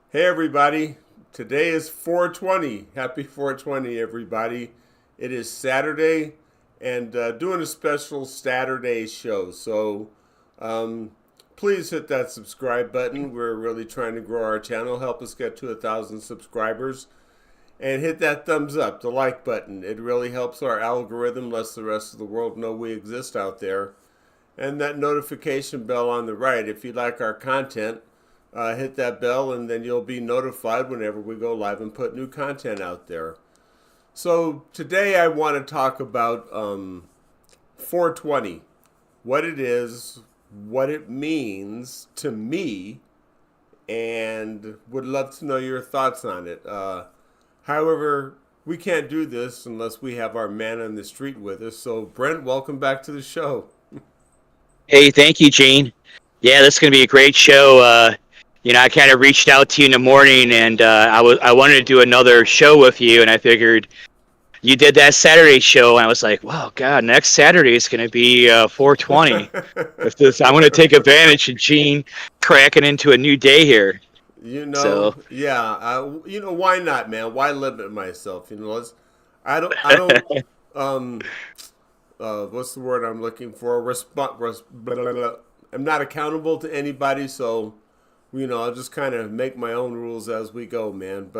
Hey everybody, today is 420. Happy 420 everybody. It is Saturday and doing a special Saturday show. Um, please hit that subscribe button. We're really trying to grow our channel. Help us get to 1,000 subscribers. And hit that thumbs up, the like button. It really helps our algorithm, lets the rest of the world know we exist out there. And that notification bell on the right. If you like our content, hit that bell and then you'll be notified whenever we go live and put new content out there. So today I want to talk about 420, what it is, what it means to me, and would love to know your thoughts on it. However, we can't do this unless we have our man on the street with us. So Brent, welcome back to the show. Hey, thank you, Gene. Yeah, this is going to be a great show. I kind of reached out to you in the morning, and I wanted to do another show with you, and I figured you did that Saturday show, and I was like, wow, God, next Saturday is going to be 420. If this, I'm going to take advantage of Gene cracking into a new day here. So, Yeah, why not, man? Why limit myself? I don't, um, what's the word I'm looking for? Blah, blah, blah. I'm not accountable to anybody, so, I'll just kind of make my own rules as we go, man.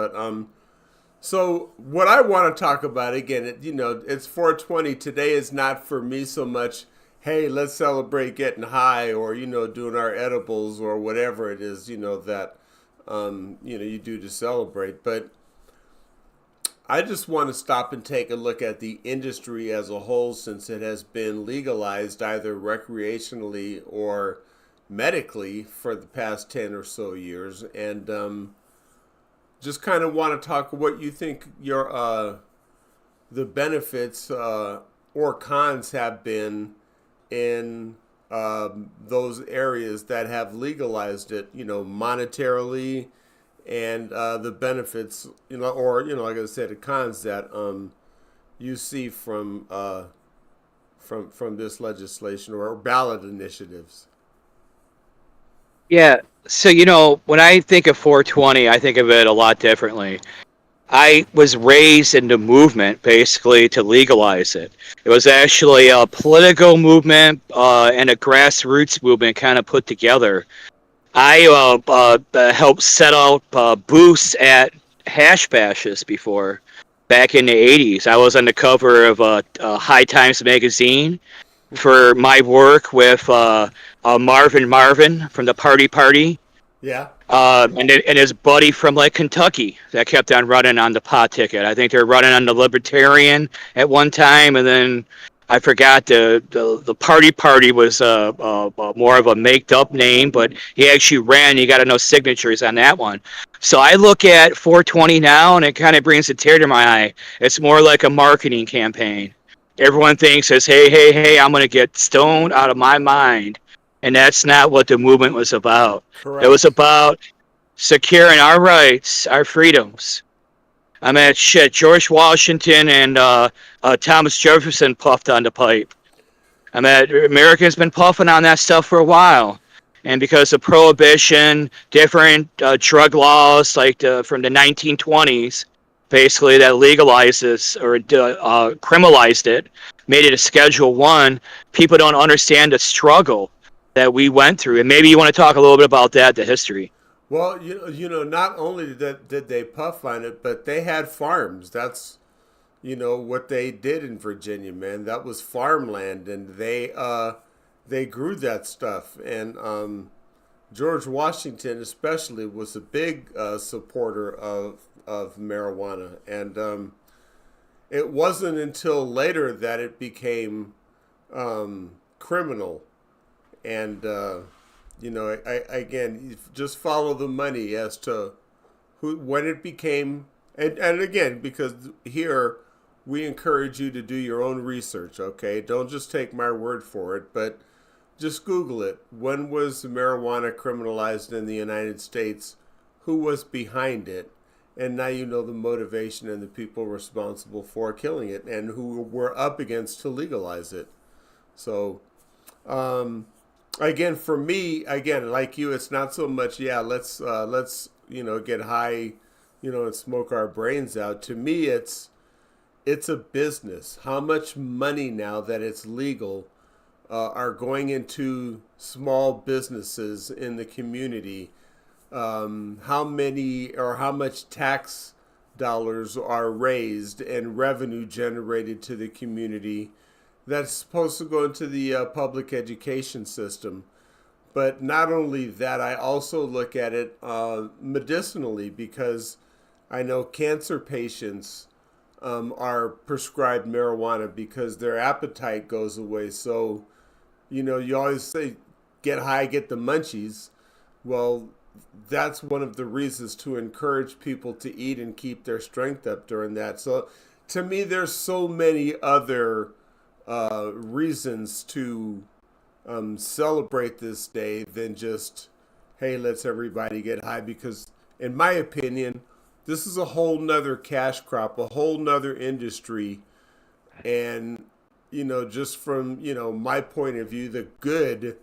So what I want to talk about again, it's 420. Today is not for me so much. Hey, let's celebrate getting high, or doing our edibles, or whatever it is, that you do to celebrate. But I just want to stop and take a look at the industry as a whole, since it has been legalized either recreationally or medically for the past 10 or so years, and just kind of want to talk what you think the benefits or cons have been in those areas that have legalized it, monetarily, and the benefits, or like I said, the cons that you see from this legislation or ballot initiatives. yeah. So, when I think of 420, I think of it a lot differently. I was raised in the movement basically to legalize it. It was actually a political movement and a grassroots movement kind of put together. I helped set out booths at hash bashes before, back in the 80s. I was on the cover of High Times magazine for my work with Marvin from the Party Party, Yeah. and his buddy from like Kentucky that kept on running on the pot ticket. I think they were running on the Libertarian at one time, and then I forgot the Party was more of a maked up name, but he actually ran. You got to know signatures on that one. So I look at 420 now, and it kind of brings a tear to my eye. It's more like a marketing campaign. Everyone thinks is, hey, hey, hey, I'm going to get stoned out of my mind. And that's not what the movement was about. It was Correct. about securing our rights, our freedoms. I mean, shit, George Washington and Thomas Jefferson puffed on the pipe. I mean, Americans been puffing on that stuff for a while. And because of prohibition, different drug laws, like from the 1920s, basically that legalizes or criminalized it, made it a Schedule One. People don't understand the struggle that we went through, and maybe you want to talk a little bit about that, the history. Well, not only did they puff on it, but they had farms. That's what they did in Virginia, man. That was farmland, and they grew that stuff. And George Washington, especially, was a big supporter of marijuana. And it wasn't until later that it became criminal. And again, just follow the money as to who when it became, and again, because here we encourage you to do your own research. Okay, don't just take my word for it, but just Google it. When was marijuana criminalized in the United States? Who was behind it? And now you know the motivation and the people responsible for killing it and who were up against to legalize it. So, again, for me, again, like you, it's not so much. Yeah, let's get high, and smoke our brains out. To me, it's a business. How much money now that it's legal are going into small businesses in the community? How many or how much tax dollars are raised and revenue generated to the community that's supposed to go into the public education system? But not only that, I also look at it medicinally, because I know cancer patients are prescribed marijuana because their appetite goes away. So, you always say, get high, get the munchies. Well, that's one of the reasons to encourage people to eat and keep their strength up during that. So, to me, there's so many other reasons to celebrate this day than just, hey, let's everybody get high. Because, in my opinion, this is a whole nother cash crop, a whole nother industry. And, just from, my point of view, the good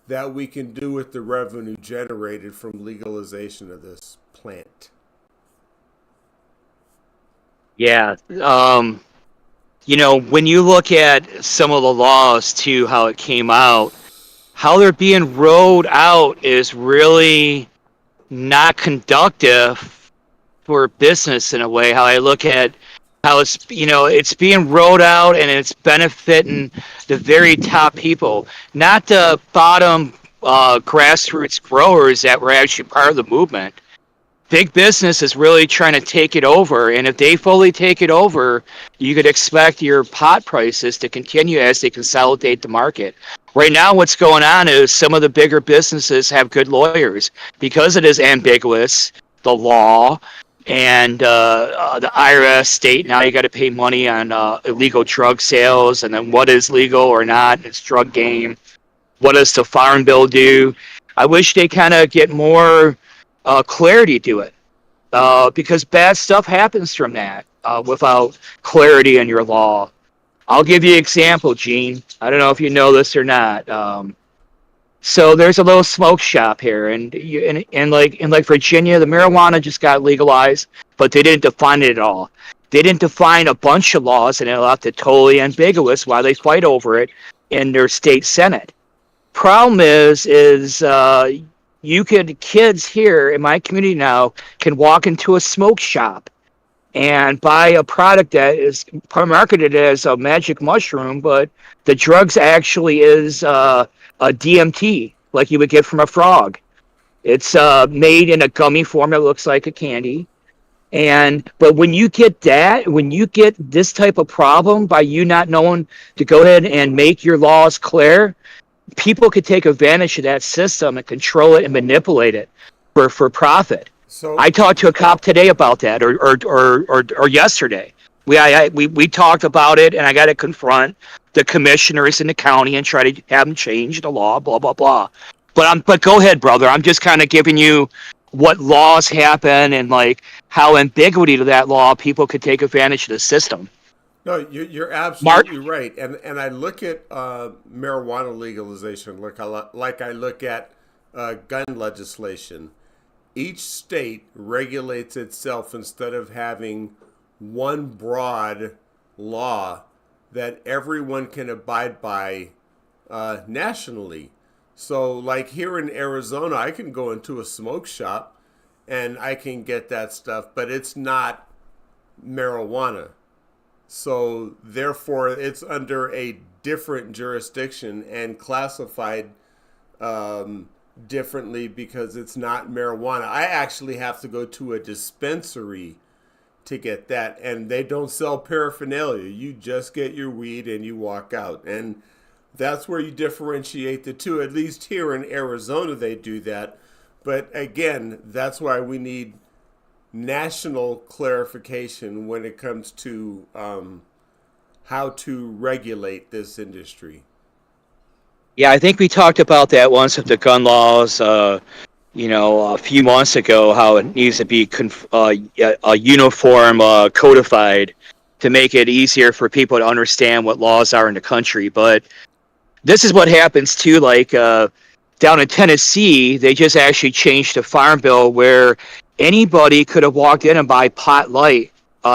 that we can do with the revenue generated from legalization of this plant. Yeah. When you look at some of the laws too, how it came out, how they're being rolled out is really not conductive for business in a way. How I look at how it's being rolled out and it's benefiting the very top people, not the bottom grassroots growers that were actually part of the movement. Big business is really trying to take it over, and if they fully take it over, you could expect your pot prices to continue as they consolidate the market. Right now, what's going on is some of the bigger businesses have good lawyers because it is ambiguous, the law, and the IRS state. Now you got to pay money on illegal drug sales, and then what is legal or not. It's drug game. What does the Farm Bill do? I wish they kind of get more clarity to it, because bad stuff happens from that without clarity in your law. I'll give you an example, Gene. I don't know if you know this or not. So there's a little smoke shop here, and like Virginia, the marijuana just got legalized, but they didn't define it at all. They didn't define a bunch of laws, and it left it totally ambiguous while they fight over it in their state senate. Problem is kids here in my community now can walk into a smoke shop and buy a product that is marketed as a magic mushroom, but the drugs actually is a DMT, like you would get from a frog. It's made in a gummy form that looks like a candy. But when you get this type of problem by you not knowing to go ahead and make your laws clear, people could take advantage of that system and control it and manipulate it for profit. So I talked to a cop today about that, or yesterday. We talked about it, and I got to confront the commissioners in the county and try to have them change the law. Blah blah blah. But go ahead, brother. I'm just kind of giving you what laws happen and like how ambiguity to that law, people could take advantage of the system. No, you're absolutely right. And I look at marijuana legalization like I look at gun legislation. Each state regulates itself instead of having one broad law that everyone can abide by nationally. So like here in Arizona, I can go into a smoke shop and I can get that stuff, but it's not marijuana. So therefore, it's under a different jurisdiction and classified differently because it's not marijuana. I actually have to go to a dispensary to get that, and they don't sell paraphernalia. You just get your weed and you walk out, and that's where you differentiate the two. At least here in Arizona, they do that. But again, that's why we need national clarification when it comes to how to regulate this industry. Yeah, I think we talked about that once with the gun laws, a few months ago, how it needs to be a uniform codified to make it easier for people to understand what laws are in the country. But this is what happens too, like down in Tennessee, they just actually changed the Farm Bill where anybody could have walked in and buy pot light,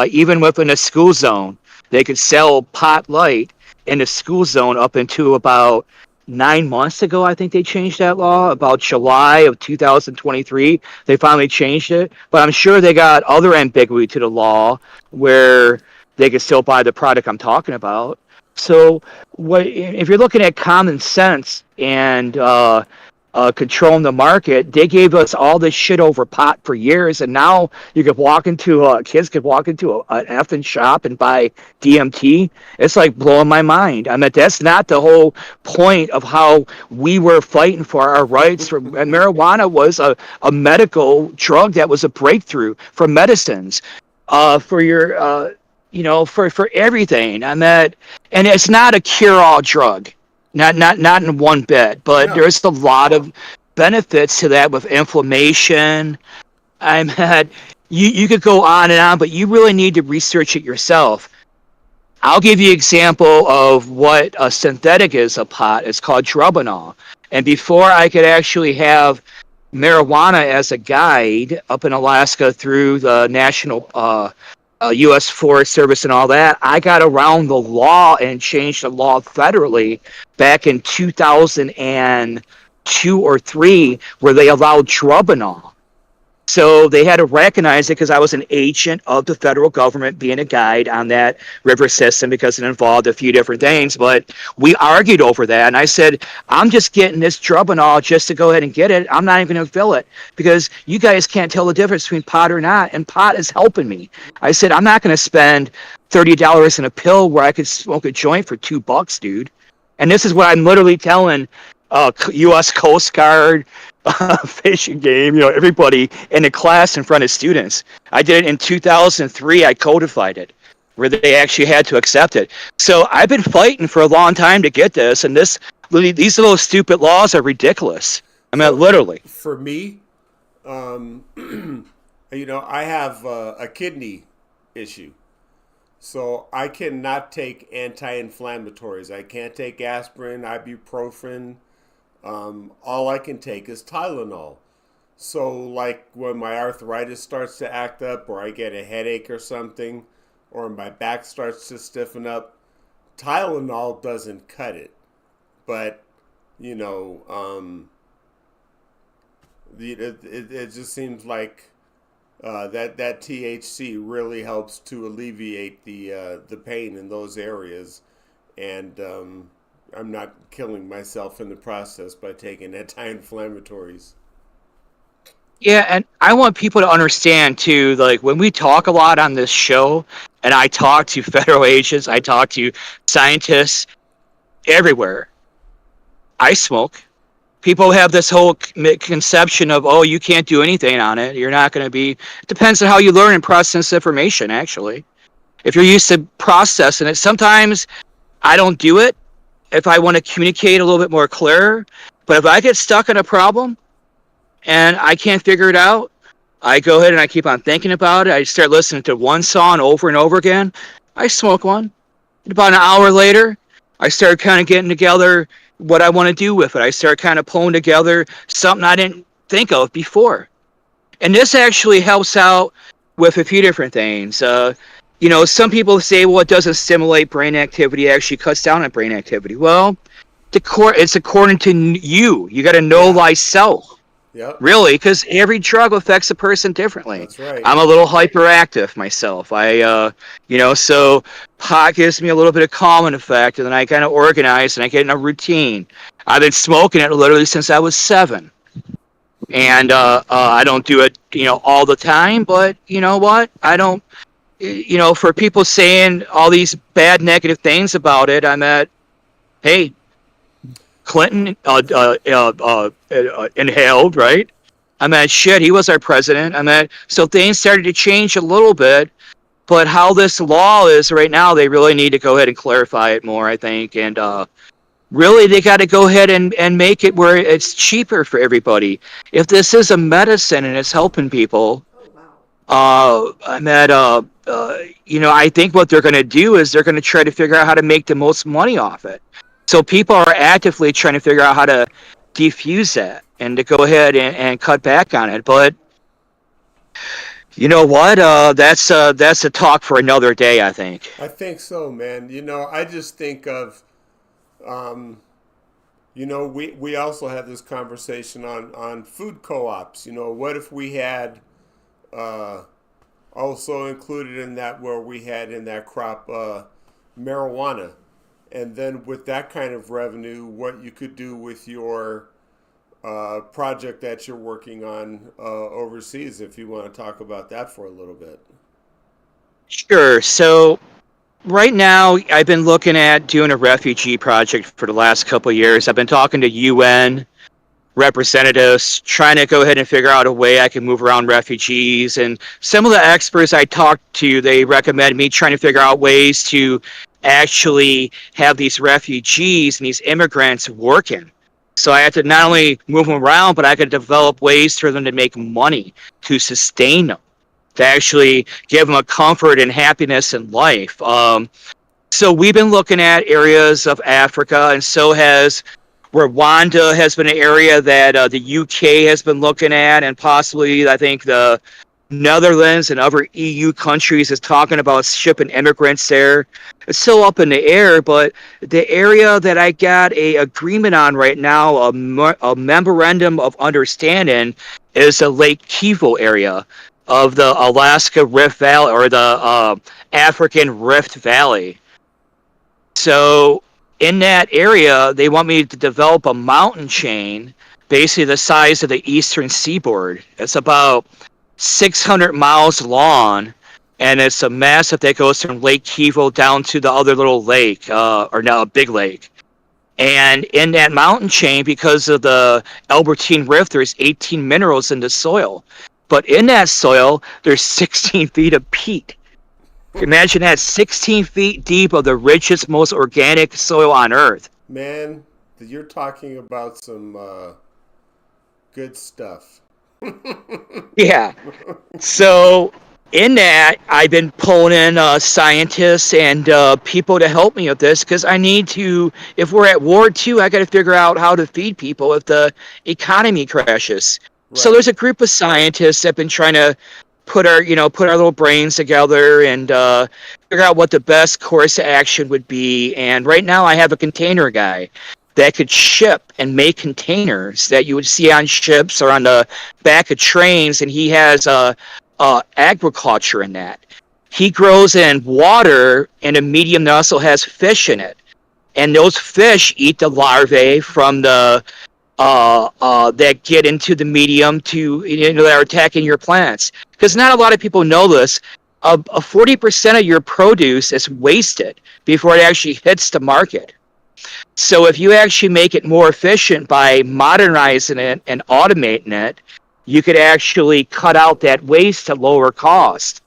even within a school zone. They could sell pot light in a school zone up into about 9 months ago. I think they changed that law about July of 2023. They finally changed it, but I'm sure they got other ambiguity to the law where they could still buy the product I'm talking about. So, what if you're looking at common sense and controlling the market? They gave us all this shit over pot for years, and now you could walk into kids could walk into an effing shop and buy DMT. It's like blowing my mind. I mean, that's not the whole point of how we were fighting for our rights. And marijuana was a medical drug that was a breakthrough for medicines, for your for everything. I mean, and it's not a cure-all drug. Not in one bit, but No. there's a lot of benefits to that with inflammation. I'm had you could go on and on, but you really need to research it yourself. I'll give you an example of what a synthetic is of pot. It's called Dronabinol. And before I could actually have marijuana as a guide up in Alaska through the National U.S. Forest Service and all that, I got around the law and changed the law federally back in 2002 or 3, where they allowed Dronabinol. So they had to recognize it because I was an agent of the federal government being a guide on that river system because it involved a few different things. But we argued over that, and I said, I'm just getting this Dronabinol just to go ahead and get it. I'm not even going to fill it because you guys can't tell the difference between pot or not, and pot is helping me. I said, I'm not going to spend $30 in a pill where I could smoke a joint for $2, dude. And this is what I'm literally telling U.S. Coast Guard, Fish and Game, everybody in the class in front of students. I did it in 2003. I codified it where they actually had to accept it. So I've been fighting for a long time to get this, and these little stupid laws are ridiculous. I mean, literally. For me, I have a kidney issue. So I cannot take anti-inflammatories. I can't take aspirin, ibuprofen. All I can take is Tylenol. So like when my arthritis starts to act up, or I get a headache or something, or my back starts to stiffen up, Tylenol doesn't cut it. But, it just seems like that THC really helps to alleviate the pain in those areas, and I'm not killing myself in the process by taking anti-inflammatories. Yeah, and I want people to understand too, like when we talk a lot on this show, and I talk to federal agents, I talk to scientists everywhere. I smoke. People have this whole conception of, oh, you can't do anything on it. You're not going to be. It depends on how you learn and process information, actually. If you're used to processing it, sometimes I don't do it if I want to communicate a little bit more clear. But if I get stuck in a problem and I can't figure it out, I go ahead and I keep on thinking about it. I start listening to one song over and over again. I smoke one. About an hour later, I start kind of getting together what I want to do with it. I start kind of pulling together something I didn't think of before. And this actually helps out with a few different things. Some people say, well, it doesn't stimulate brain activity. It actually cuts down on brain activity. Well, it's according to you. You got to know thyself. Yep. Really, because every drug affects a person differently. That's right. I'm a little hyperactive myself. So pot gives me a little bit of calming effect, and then I kind of organize and I get in a routine. I've been smoking it literally since I was 7. And I don't do it, all the time, but you know what? I don't, for people saying all these bad negative things about it, I'm at, hey, Clinton inhaled, right? I mean, shit, he was our president. I mean, so things started to change a little bit, but how this law is right now, they really need to go ahead and clarify it more, I think. And really, they got to go ahead and make it where it's cheaper for everybody. If this is a medicine and it's helping people, I think what they're going to do is they're going to try to figure out how to make the most money off it. So people are actively trying to figure out how to defuse that and to go ahead and cut back on it. But You know what? That's a talk for another day, I think. I think so, man. I just think of, um, we also had this conversation on food co-ops. What if we had uh, also included in that where we had in that crop marijuana, and then with that kind of revenue, what you could do with your project that you're working on overseas, if you want to talk about that for a little bit. Sure. So right now, I've been looking at doing a refugee project for the last couple of years. I've been talking to UN representatives, trying to go ahead and figure out a way I can move around refugees. And some of the experts I talked to, they recommend me trying to figure out ways to actually have these refugees and these immigrants working. So I had to not only move them around, but I could develop ways for them to make money to sustain them, to actually give them a comfort and happiness in life. So we've been looking at areas of Africa, and so has Rwanda has been an area that the UK has been looking at, and possibly I think the Netherlands and other EU countries is talking about shipping immigrants there. It's still up in the air, but the area that I got a agreement on right now, a memorandum of understanding, is the Lake Kivu area of the Alaska Rift Valley or the African Rift Valley. So in that area, they want me to develop a mountain chain, basically the size of the eastern seaboard. It's about 600 miles long, and it's a massive that goes from Lake Kivu down to the other little lake, or now a big lake. And in that mountain chain, because of the Albertine Rift, there's 18 minerals in the soil. But in that soil, there's 16 feet of peat. Imagine that, 16 feet deep of the richest, most organic soil on Earth. Man, you're talking about some good stuff. Yeah. So in that, I've been pulling in scientists and people to help me with this because I need to. If we're at war too, I got to figure out how to feed people if the economy crashes. So Right. there's a group of scientists that have been trying to put our little brains together and figure out what the best course of action would be. And right now, I have a container guy that could ship and make containers that you would see on ships or on the back of trains, and he has agriculture in that. He grows in water in a medium that also has fish in it, and those fish eat the larvae from the that get into the medium to that are attacking your plants. Because not a lot of people know this. 40% of your produce is wasted before it actually hits the market. So if you actually make it more efficient by modernizing it and automating it, you could actually cut out that waste at lower cost.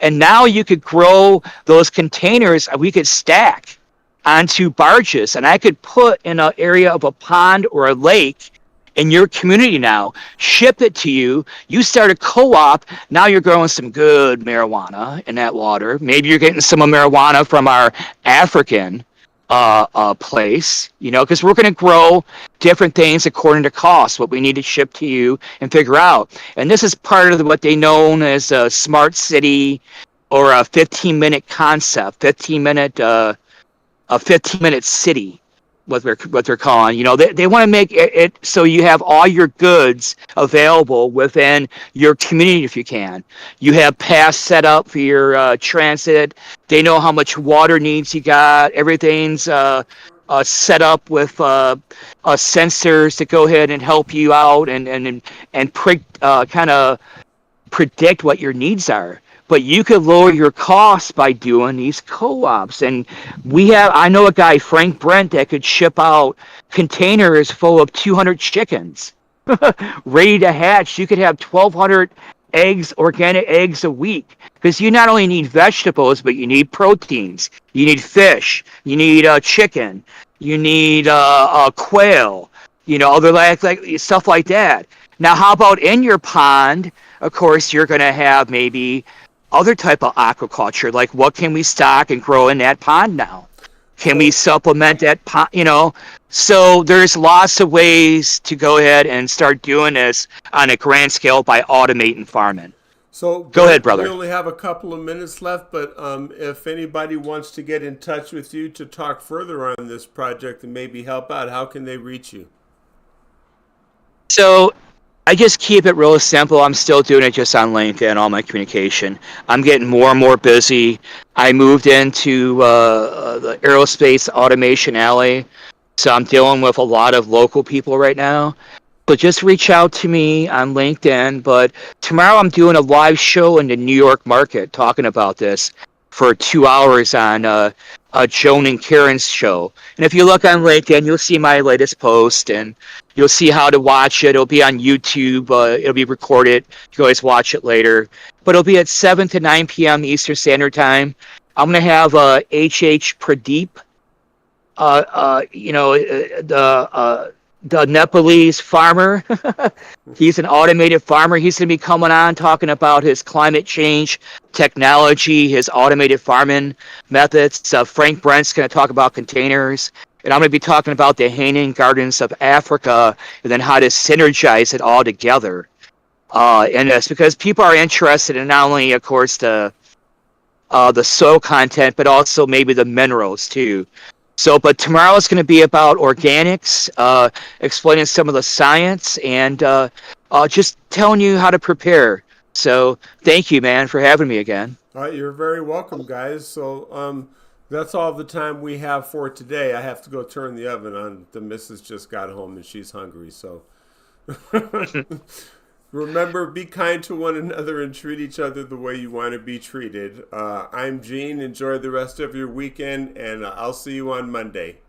And now you could grow those containers, we could stack onto barges, and I could put in an area of a pond or a lake in your community now, ship it to you. You start a co-op. Now you're growing some good marijuana in that water. Maybe you're getting some marijuana from our African place, because we're going to grow different things according to cost, what we need to ship to you and figure out. And this is part of what they known as a smart city or a 15-minute concept, 15-minute a 15-minute city, what they're calling. They want to make it so you have all your goods available within your community if you can. You have paths set up for your transit. They know how much water needs you got. Everything's set up with sensors to go ahead and help you out and kind of predict what your needs are. But you could lower your costs by doing these co-ops. And I know a guy, Frank Brent, that could ship out containers full of 200 chickens ready to hatch. You could have 1,200 eggs, organic eggs a week. Because you not only need vegetables, but you need proteins. You need fish. You need chicken. You need quail. Other like stuff like that. Now, how about in your pond? Of course, you're going to have maybe other type of aquaculture, like what can we stock and grow in that pond now? Can we So, supplement that pond? So there's lots of ways to go ahead and start doing this on a grand scale by automating farming. So, Go ahead, Brent, we brother. only have a couple of minutes left, but if anybody wants to get in touch with you to talk further on this project and maybe help out, how can they reach you? So I just keep it real simple. I'm still doing it just on LinkedIn, all my communication. I'm getting more and more busy. I moved into the aerospace automation alley, so I'm dealing with a lot of local people right now. So just reach out to me on LinkedIn. But tomorrow I'm doing a live show in the New York market talking about this for 2 hours on Joan and Karen's show. And if you look on LinkedIn, you'll see my latest post and you'll see how to watch it. It'll be on YouTube. It'll be recorded. You can always watch it later. But it'll be at 7 to 9 p.m. Eastern Standard Time. I'm going to have H.H. Pradeep, the Nepalese farmer. He's an automated farmer. He's going to be coming on talking about his climate change technology, his automated farming methods. Frank Brent's going to talk about containers. And I'm going to be talking about the hanging gardens of Africa and then how to synergize it all together. And it's because people are interested in not only, of course, the soil content, but also maybe the minerals too. So, but tomorrow is going to be about organics, explaining some of the science, and just telling you how to prepare. So, thank you, man, for having me again. All right, you're very welcome, guys. So, that's all the time we have for today. I have to go turn the oven on. The missus just got home and she's hungry. So, remember, be kind to one another and treat each other the way you want to be treated. I'm Gene. Enjoy the rest of your weekend, and I'll see you on Monday.